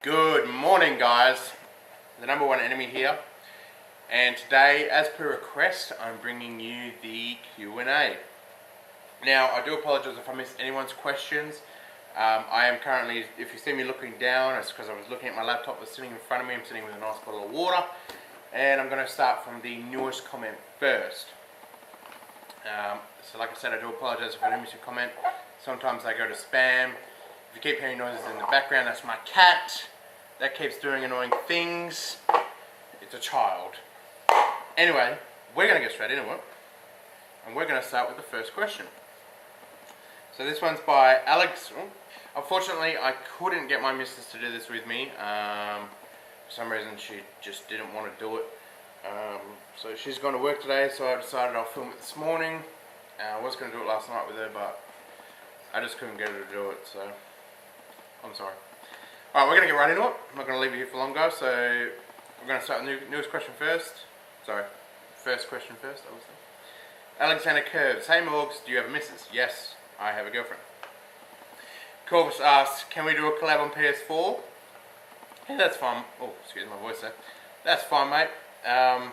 Good morning, guys. The number one enemy here, and today, as per request, I'm bringing you the Q&A. Now, I do apologize if I missed anyone's questions. I am currently, if you see me looking down, it's because I was looking at my laptop that's sitting in front of me. I'm sitting with a nice bottle of water, and I'm going to start from the newest comment first. So like I said, I do apologize if I didn't miss your comment. Sometimes I go to spam. If you keep hearing noises in the background, that's my cat. That keeps doing annoying things. It's a child. Anyway, we're going to get straight into it. And we're going to start with the first question. So this one's by Alex. Unfortunately, I couldn't get my missus to do this with me. For some reason, she just didn't want to do it. So she's gone to work today, so I decided I'll film it this morning. I was going to do it last night with her, but I just couldn't get her to do it, so I'm sorry. Alright, we're going to get right into it. I'm not going to leave you here for longer, so we're going to start with the newest question first. Sorry, first question first, obviously. Alexander Curves. Hey Morgs, do you have a missus? Yes, I have a girlfriend. Corvus asks, can we do a collab on PS4? Yeah, that's fine. Oh, excuse my voice there. That's fine, mate. Yeah,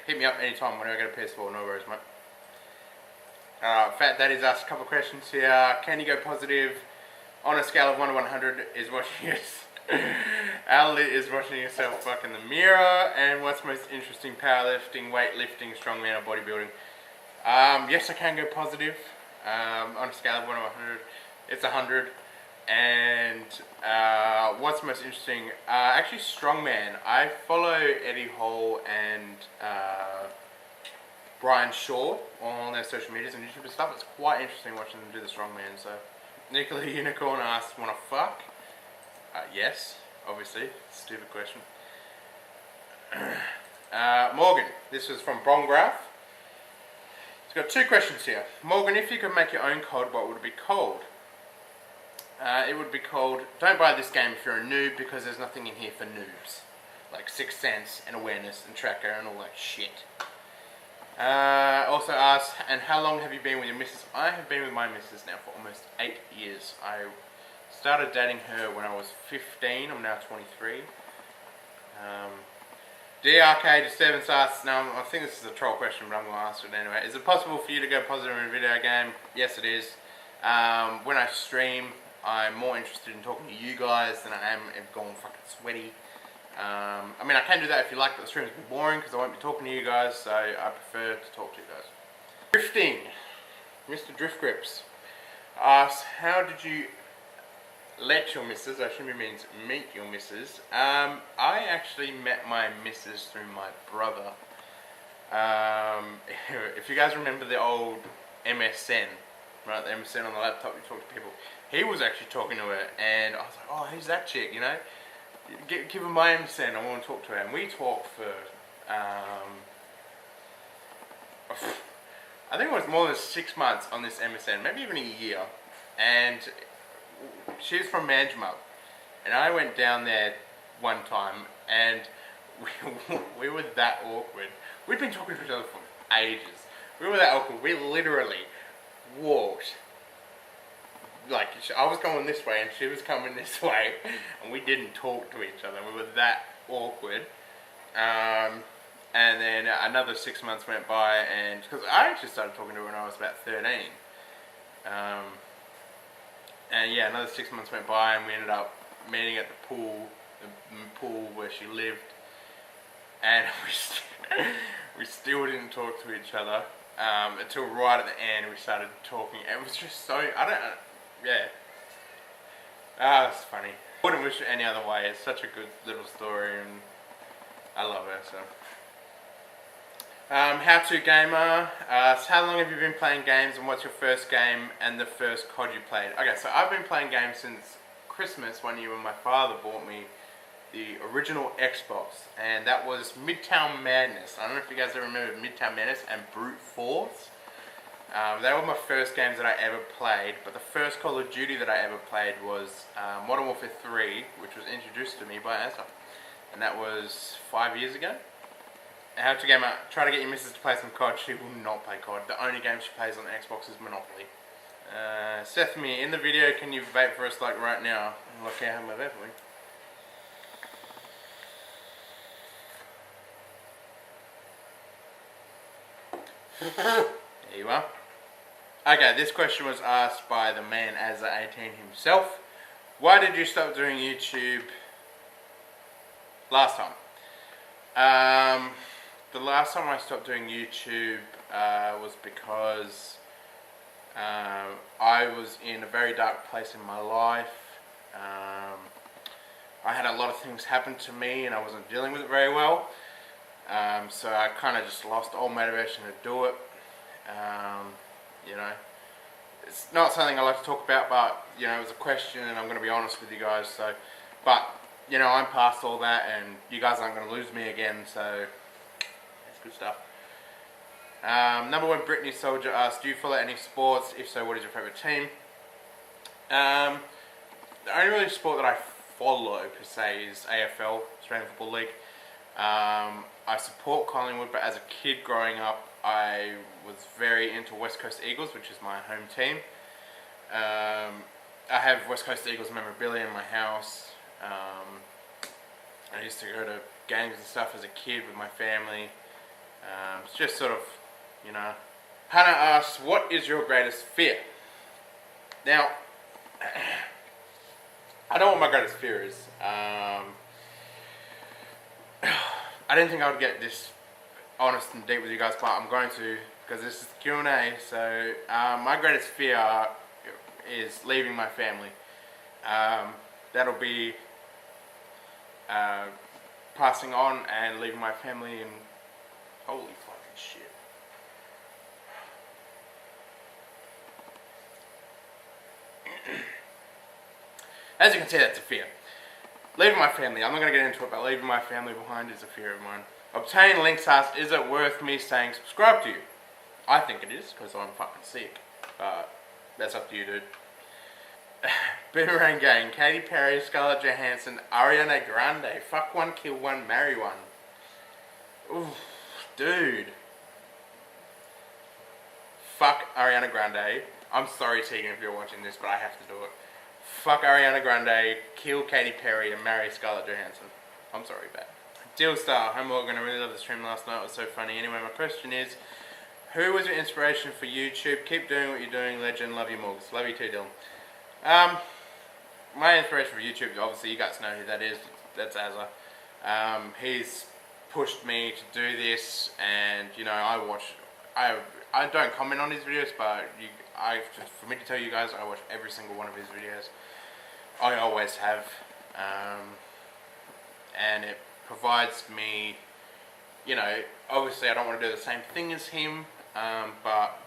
hit me up anytime whenever I get a PS4, no worries, mate. Fat Daddy's asked a couple of questions here. Can you go positive on a scale of 1 to 100? Is watching watching yourself fuck in the mirror. And what's most interesting? Powerlifting, weightlifting, strongman, or bodybuilding? Yes, I can go positive. On a scale of 1 to 100, it's 100. And what's most interesting? Actually, strongman. I follow Eddie Hall and Brian Shaw on their social medias and YouTube and stuff. It's quite interesting watching them do the strongman. So, Nicola Unicorn asks, "Wanna fuck?" Yes, obviously. Stupid question. Morgan, this was from Brongraph. He's got two questions here. Morgan, if you could make your own COD, what would it be called? It would be called, don't buy this game if you're a noob, because there's nothing in here for noobs. Like Sixth Sense and Awareness and Tracker and all that shit. Also asks, and how long have you been with your missus? I have been with my missus now for almost 8 years. I started dating her when I was 15. I'm now 23. DRK Disturbance asks, now I think this is a troll question, but I'm going to answer it anyway. Is it possible for you to go positive in a video game? Yes, it is. When I stream, I'm more interested in talking to you guys than I am in going fucking sweaty. I mean, I can do that if you like, but the stream's a bit boring because I won't be talking to you guys, so I prefer to talk to you guys. Drifting, Mr. Drift Grips asks, how did you let your missus, I assume it means meet your missus. I actually met my missus through my brother. If you guys remember the old MSN, right, the MSN on the laptop, you talk to people. He was actually talking to her, and I was like, oh, who's that chick, you know? Give her my MSN, I want to talk to her. And we talked for, I think it was more than 6 months on this MSN, maybe even a year. And she was from Manjimup, and I went down there one time, and we were that awkward. We'd been talking to each other for ages. We were that awkward. We literally walked. Like, I was going this way and she was coming this way, and we didn't talk to each other. We were that awkward. And then another 6 months went by, and because I actually started talking to her when I was about 13. And yeah, another 6 months went by, and we ended up meeting at the pool where she lived, and we still didn't talk to each other until right at the end we started talking. It was just so, yeah. It's funny. I wouldn't wish it any other way. It's such a good little story, and I love her, so. How to Gamer asks, how long have you been playing games, and what's your first game and the first COD you played? Okay, so I've been playing games since Christmas one year when my father bought me the original Xbox, and that was Midtown Madness. I don't know if you guys ever remember Midtown Madness and Brute Force. They were my first games that I ever played, but the first Call of Duty that I ever played was Modern Warfare 3, which was introduced to me by Asa, and that was 5 years ago. How to Gamer, try to get your missus to play some COD. She will not play COD. The only game she plays on Xbox is Monopoly. Seth Me, in the video, can you vape for us like right now? Look, I have my vape for me. There you are. Okay, this question was asked by the man Azza18 himself. Why did you stop doing YouTube last time? The last time I stopped doing YouTube was because I was in a very dark place in my life. I had a lot of things happen to me and I wasn't dealing with it very well. So I kind of just lost all motivation to do it. You know, it's not something I like to talk about, but you know, it was a question and I'm going to be honest with you guys. So, but you know, I'm past all that and you guys aren't going to lose me again, so that's good stuff. Number one, Brittany Soldier asked, do you follow any sports? If so, what is your favourite team? The only really sport that I follow per se is AFL, Australian Football League. I support Collingwood, but as a kid growing up, I was very into West Coast Eagles, which is my home team. I have West Coast Eagles memorabilia in my house. I used to go to games and stuff as a kid with my family. It's just sort of, you know. Hannah asks, what is your greatest fear? Now, I know what my greatest fear is. I didn't think I would get this honest and deep with you guys, but I'm going to, because this is the Q&A. So my greatest fear is leaving my family. That'll be passing on and leaving my family and holy fucking shit. As you can see, that's a fear. Leaving my family, I'm not going to get into it, but leaving my family behind is a fear of mine. Obtain links asks, is it worth me saying subscribe to you? I think it is, because I'm fucking sick. But that's up to you, dude. Boomerang Gang, Katy Perry, Scarlett Johansson, Ariana Grande. Fuck one, kill one, marry one. Oof, dude. Fuck Ariana Grande. I'm sorry, Tegan, if you're watching this, but I have to do it. Fuck Ariana Grande, kill Katy Perry, and marry Scarlett Johansson. I'm sorry, bad. Dealstar, Home Morgan, I really loved the stream last night, it was so funny. Anyway, my question is, who was your inspiration for YouTube? Keep doing what you're doing, legend. Love you, Morgs. Love you too, Dylan. My inspiration for YouTube, obviously you guys know who that is. That's Azza. He's pushed me to do this, and you know, I don't comment on his videos, but for me to tell you guys, I watch every single one of his videos. I always have, and it provides me, you know, obviously I don't want to do the same thing as him, but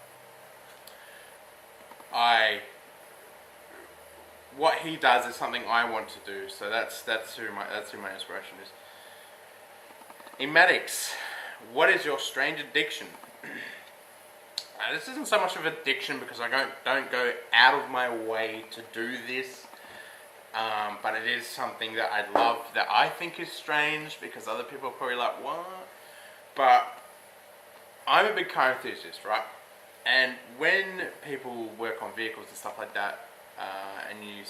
what he does is something I want to do, so that's who my inspiration is. Emadix, what is your strange addiction? This isn't so much of addiction because I don't go out of my way to do this, but it is something that I love that I think is strange because other people are probably like, what? But I'm a big car enthusiast, right? And when people work on vehicles and stuff like that, and you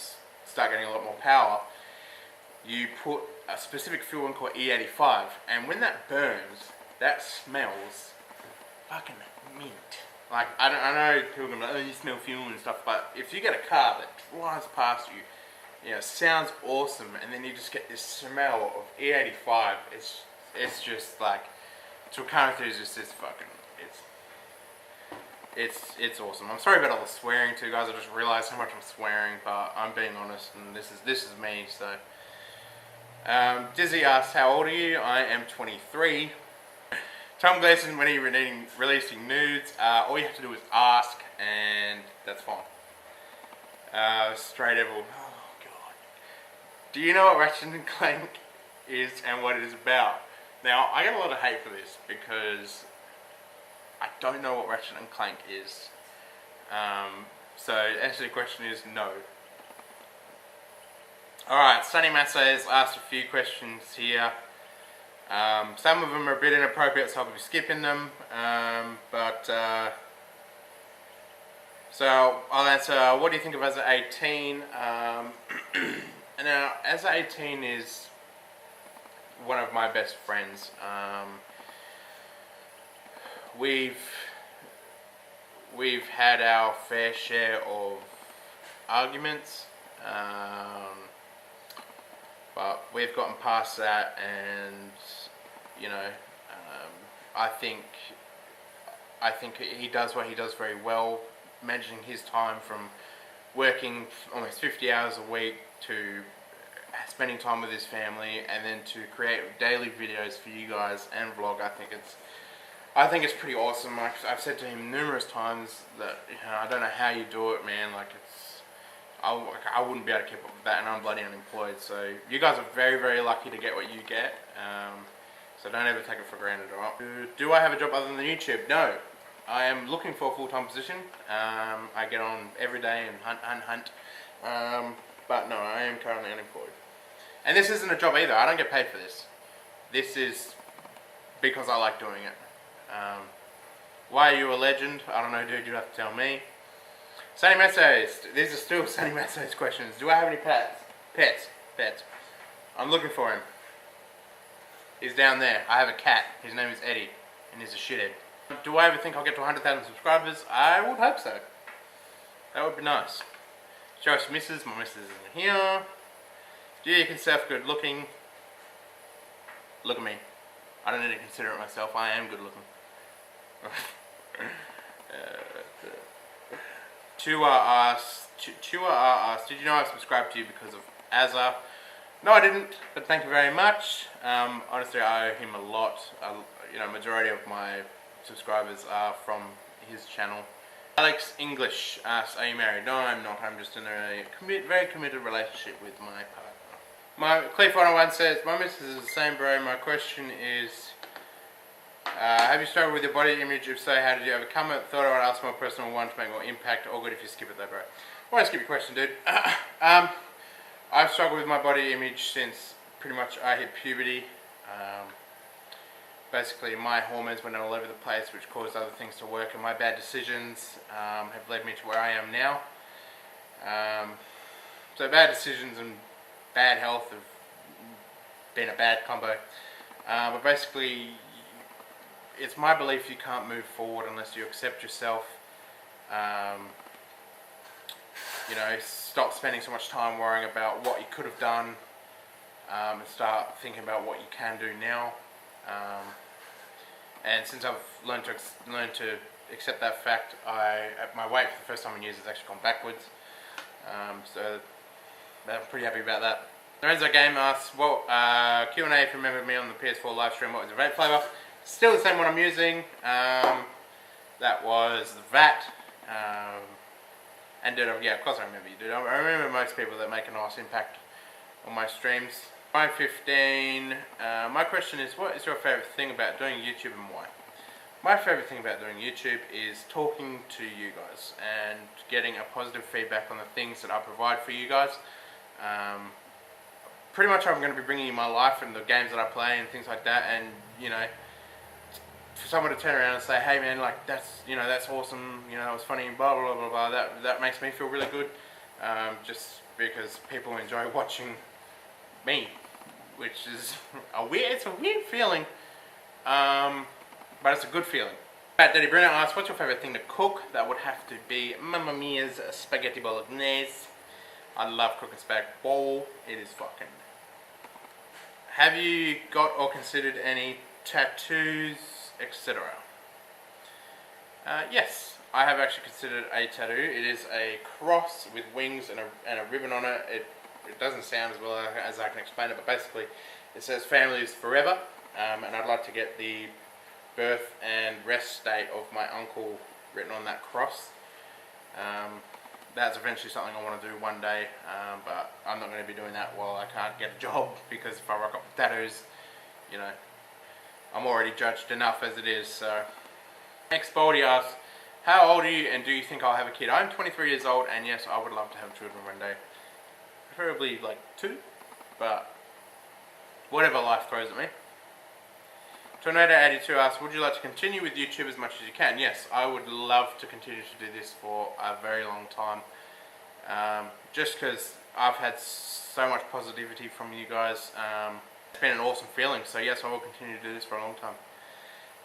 start getting a lot more power, you put a specific fuel in called E85, and when that burns, that smells fucking mint. Like, I know people are going to be like, oh, you smell fuel and stuff, but if you get a car that drives past you, you know, sounds awesome, and then you just get this smell of E85, it's just like, to a car enthusiast, it's fucking, it's awesome. I'm sorry about all the swearing too, guys. I just realized how much I'm swearing, but I'm being honest, and this is me. So, Dizzy asks, "How old are you?" I am 23. Tom Gleason, when he's releasing nudes, all you have to do is ask, and that's fine. Straight Evil. Oh god. Do you know what Ratchet and Clank is and what it is about? Now, I get a lot of hate for this because I don't know what Ratchet and Clank is. So, the answer to the question is no. Alright, Sunny Massa has asked a few questions here. Some of them are a bit inappropriate, so I'll be skipping them. So I'll answer, what do you think of Azza 18? Now, Azza 18 is one of my best friends. We've we've had our fair share of arguments, but we've gotten past that, and you know, I think he does what he does very well, managing his time from working almost 50 hours a week to spending time with his family, and then to create daily videos for you guys and vlog. I think it's pretty awesome. I've said to him numerous times that, you know, I don't know how you do it, man. Like, I wouldn't be able to keep up with that, and I'm bloody unemployed. So you guys are very, very lucky to get what you get. So don't ever take it for granted, alright? Do I have a job other than YouTube? No. I am looking for a full-time position. I get on every day and hunt. But no, I am currently unemployed. And this isn't a job either. I don't get paid for this. This is because I like doing it. Why are you a legend? I don't know, dude. You have to tell me. Sunny Messos. These are still Sunny Messos questions. Do I have any pets? Pets. I'm looking for him. He's down there. I have a cat. His name is Eddie, and he's a shithead. Do I ever think I'll get to 100,000 subscribers? I would hope so. That would be nice. Show us missus. My missus isn't here. Do you consider good looking? Look at me. I don't need to consider it myself. I am good looking. Chua asks, did you know I subscribed to you because of Azza? No, I didn't, but thank you very much. Honestly, I owe him a lot. You know, majority of my subscribers are from his channel. Alex English asks, are you married? No, I'm not. I'm just in a very committed relationship with my partner. Clef101 says, my missus is the same, bro. My question is, have you struggled with your body image? If so, how did you overcome it? Thought I would ask a more personal one to make more impact. All good if you skip it though, bro. I won't skip your question, dude. I've struggled with my body image since pretty much I hit puberty. Basically, my hormones went all over the place, which caused other things to work, and my bad decisions have led me to where I am now. So bad decisions and bad health have been a bad combo. But basically, it's my belief you can't move forward unless you accept yourself. You know, stop spending so much time worrying about what you could have done, and start thinking about what you can do now. And since I've learned to accept that fact, my weight for the first time in years has actually gone backwards. So I'm pretty happy about that. Lorenzo Game asks, well, Q&A if you remember me on the PS4 live stream, what was the vape flavour? Still the same one I'm using. That was the VAT. And dude, yeah, of course I remember you, dude. I remember most people that make a nice impact on my streams. 5:15. My question is, what is your favourite thing about doing YouTube and why? My favourite thing about doing YouTube is talking to you guys and getting a positive feedback on the things that I provide for you guys. Pretty much I'm going to be bringing you my life and the games that I play and things like that, and you know, for someone to turn around and say, hey man, like that's awesome, you know, that was funny, blah blah blah blah, that makes me feel really good, just because people enjoy watching me, which is it's a weird feeling, but it's a good feeling. Pat Daddy Bruno asks, what's your favourite thing to cook? That would have to be Mamma Mia's spaghetti bolognese. I love cooking spag bowl. It is fucking. Have you got or considered any tattoos, etc.? Yes, I have actually considered a tattoo. It is a cross with wings and a ribbon on it. It doesn't sound as well as I can explain it, but basically it says family is forever, and I'd like to get the birth and rest date of my uncle written on that cross. That's eventually something I want to do one day, but I'm not going to be doing that while I can't get a job, because if I rock up with tattoos, you know, I'm already judged enough as it is. So, next Baldy asks, how old are you and do you think I'll have a kid? I'm 23 years old, and yes, I would love to have children one day. Preferably like 2, but whatever life throws at me. Tornado82 asks, would you like to continue with YouTube as much as you can? Yes, I would love to continue to do this for a very long time. Just because I've had so much positivity from you guys. It's been an awesome feeling, so yes, I will continue to do this for a long time.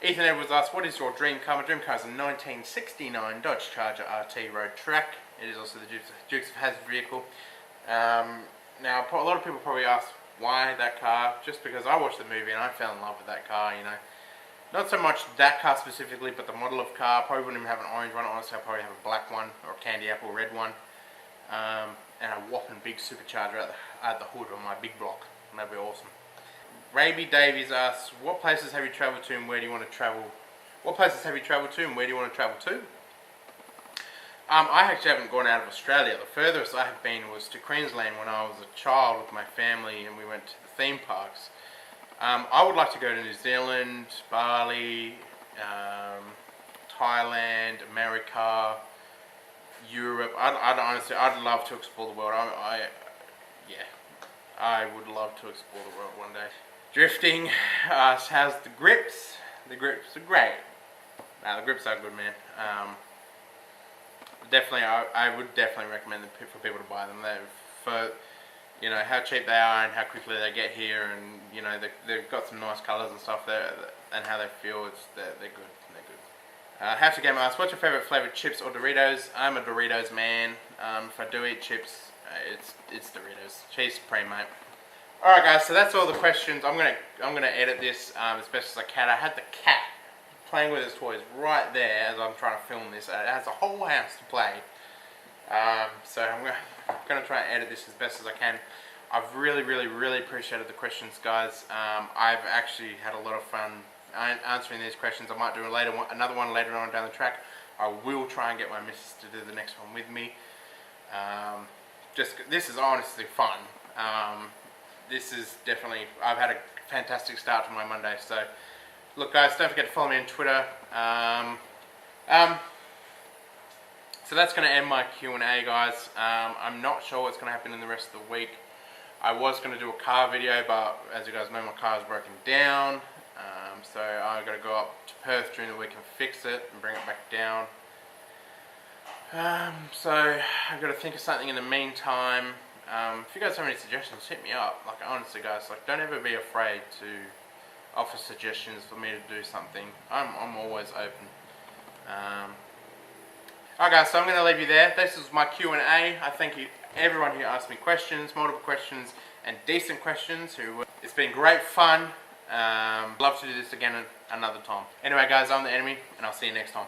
Ethan Edwards asks, what is your dream car? My dream car is a 1969 Dodge Charger RT Road Track. It is also the Dukes of Hazzard vehicle. Now, a lot of people probably ask, why that car? Just because I watched the movie and I fell in love with that car, you know. Not so much that car specifically, but the model of car. Probably wouldn't even have an orange one. Honestly, I'd probably have a black one or a candy apple red one. And a whopping big supercharger at the hood on my big block. That'd be awesome. Raby Davies asks, what places have you travelled to and where do you want to travel? What places have you travelled to and where do you want to travel to? I actually haven't gone out of Australia. The furthest I have been was to Queensland when I was a child with my family and we went to the theme parks. I would like to go to New Zealand, Bali, Thailand, America, Europe. I'd love to explore the world. I would love to explore the world one day. Drifting how's the grips? The grips are great. The grips are good, man. Definitely, I would definitely recommend them for people to buy them. For you know how cheap they are and how quickly they get here, and you know they've got some nice colours and stuff there, and how they feel. They're good. They're good. Have to Game asks, what's your favourite flavoured chips or Doritos? I'm a Doritos man. If I do eat chips, it's Doritos. Cheese supreme, mate. Alright guys, so that's all the questions. I'm gonna edit this as best as I can. I had the cat playing with his toys right there as I'm trying to film this. It has a whole house to play. So I'm gonna try and edit this as best as I can. I've really appreciated the questions, guys. I've actually had a lot of fun answering these questions. I might do another one later on down the track. I will try and get my missus to do the next one with me. This is honestly fun. This is definitely, I've had a fantastic start to my Monday. So, look guys, don't forget to follow me on Twitter. So that's going to end my Q&A, guys. I'm not sure what's going to happen in the rest of the week. I was going to do a car video, but as you guys know, my car is broken down. So I've got to go up to Perth during the week and fix it and bring it back down. So I've got to think of something in the meantime. If you guys have any suggestions, hit me up. Like honestly guys, like don't ever be afraid to offer suggestions for me to do something. I'm always open. Alright guys, so I'm going to leave you there. This is my Q&A. I thank you everyone who asked me questions, multiple questions and decent questions. It's been great fun. Love to do this again another time. Anyway guys, I'm the Enemy and I'll see you next time.